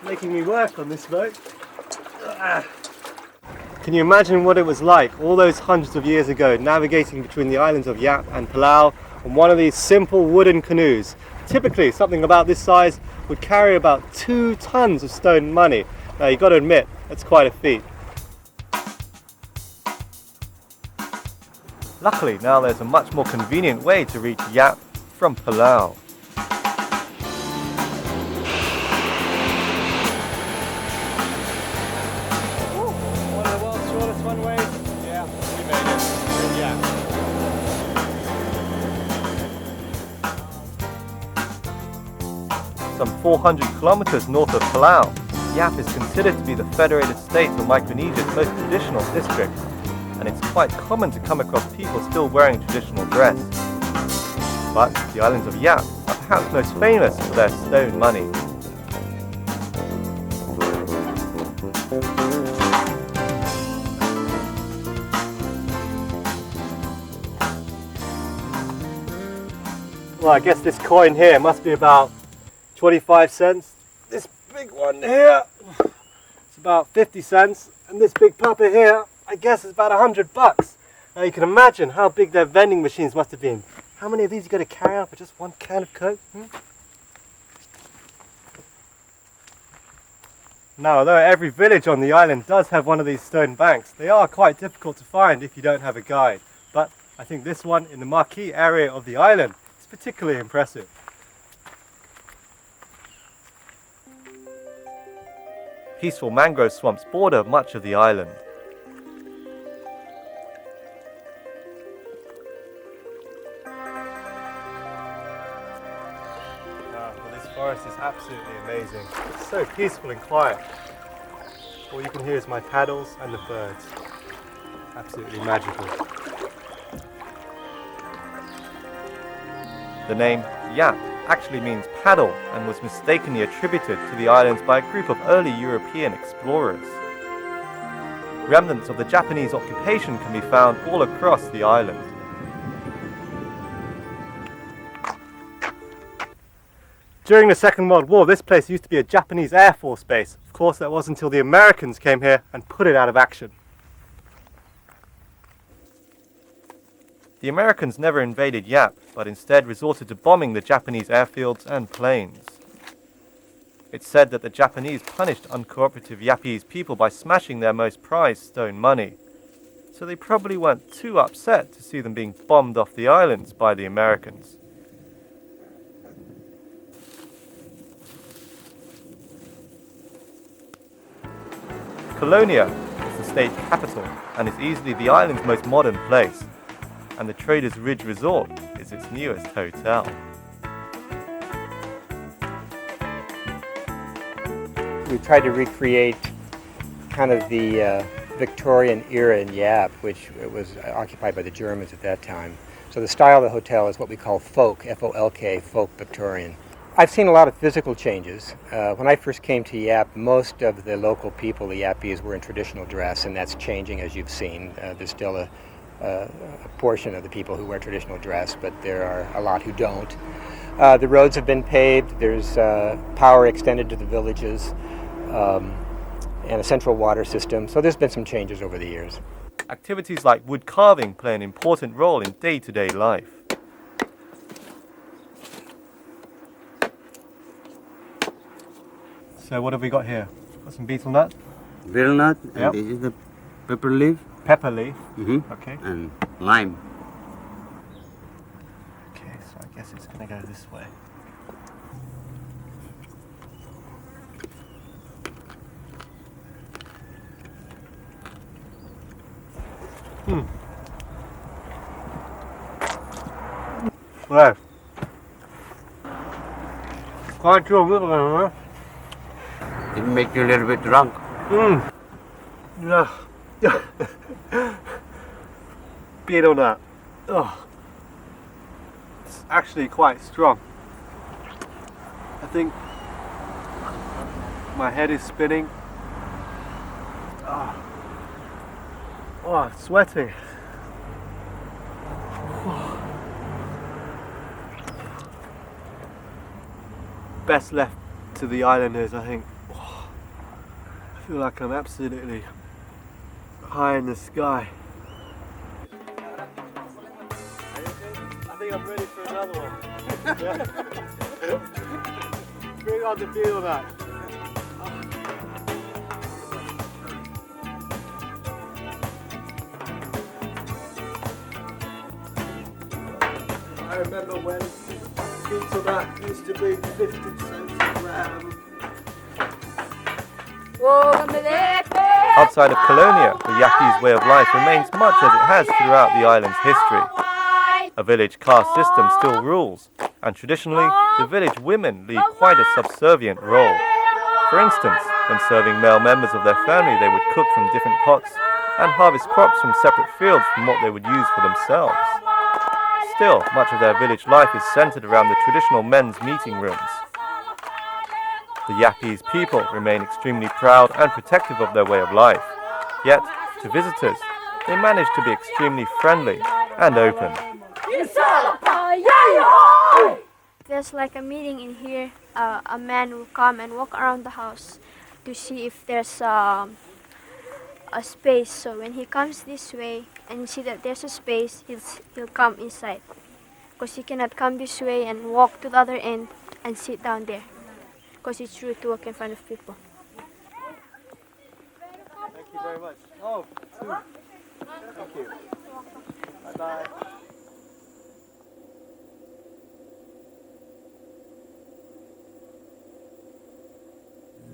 making me work on this boat. Can you imagine what it was like all those hundreds of years ago, navigating between the islands of Yap and Palau on one of these simple wooden canoes? Typically, something about this size would carry about 2 tons of stone money. Now, you've got to admit, that's quite a feat. Luckily, now there's a much more convenient way to reach Yap from Palau. One of the world's shortest runways. Yeah, we made it. We're in Yap. Some 400 kilometers north of Palau, Yap is considered to be the federated state of Micronesia's most traditional district, and it's quite common to come across people still wearing traditional dress. But the islands of Yap are perhaps most famous for their stone money. Well, I guess this coin here must be about 25 cents. This big one here, it's about 50 cents. And this big puppet here, I guess it's about $100. Now you can imagine how big their vending machines must have been. How many of these you got to carry out for just one can of Coke? Now, although every village on the island does have one of these stone banks, they are quite difficult to find if you don't have a guide. But I think this one in the marquee area of the island is particularly impressive. Peaceful mangrove swamps border much of the island. Well, this forest is absolutely amazing. It's so peaceful and quiet. All you can hear is my paddles and the birds. Absolutely magical. The name Yap actually means paddle and was mistakenly attributed to the islands by a group of early European explorers. Remnants of the Japanese occupation can be found all across the island. During the Second World War, this place used to be a Japanese Air Force base. Of course, that wasn't until the Americans came here and put it out of action. The Americans never invaded Yap, but instead resorted to bombing the Japanese airfields and planes. It's said that the Japanese punished uncooperative Yapese people by smashing their most prized stone money, so they probably weren't too upset to see them being bombed off the islands by the Americans. Colonia is the state capital and is easily the island's most modern place, and the Traders Ridge Resort is its newest hotel. We tried to recreate kind of the Victorian era in Yap, which was occupied by the Germans at that time. So the style of the hotel is what we call folk, F-O-L-K, folk Victorian. I've seen a lot of physical changes. When I first came to Yap, most of the local people, the Yapese, were in traditional dress, and that's changing, as you've seen. There's still a portion of the people who wear traditional dress, but there are a lot who don't. The roads have been paved, there's power extended to the villages, and a central water system, so there's been some changes over the years. Activities like wood carving play an important role in day-to-day life. So what have we got here? Got some betel nut? Betel nut, Yep. and this is the pepper leaf. Pepper leaf. Okay. And lime. Okay, so I guess it's going to go this way. Well, quite true, huh? It makes you a little bit drunk. Yeah. Betel nut. Oh, it's actually quite strong. I think my head is spinning. Oh, it's sweating. Best left to the islanders, I think. feel like I'm absolutely high in the sky. I think I'm ready for another one. Bring on the Betel Nut. I remember when Betel Nut used to be 50 cents a gram. Outside of Colonia, the Yapese way of life remains much as it has throughout the island's history. A village caste system still rules, and traditionally, the village women lead quite a subservient role. For instance, when serving male members of their family, they would cook from different pots and harvest crops from separate fields from what they would use for themselves. Still, much of their village life is centered around the traditional men's meeting rooms. The Yapese people remain extremely proud and protective of their way of life. Yet, to visitors, they manage to be extremely friendly and open. There's like a meeting in here. A man will come and walk around the house to see if there's a space. So when he comes this way and you see that there's a space, he'll come inside. Because he cannot come this way and walk to the other end and sit down there. Because it's rude to walk in front of people. Thank you very much. Oh, two. Thank you. Bye-bye.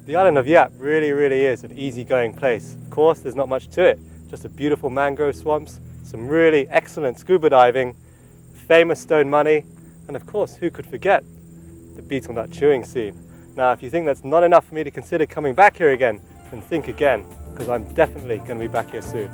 The island of Yap really is an easygoing place. Of course, there's not much to it. Just a beautiful mangrove swamps, some really excellent scuba diving, famous stone money, and of course, who could forget the betel nut chewing scene. Now, if you think that's not enough for me to consider coming back here again, then think again, because I'm definitely going to be back here soon.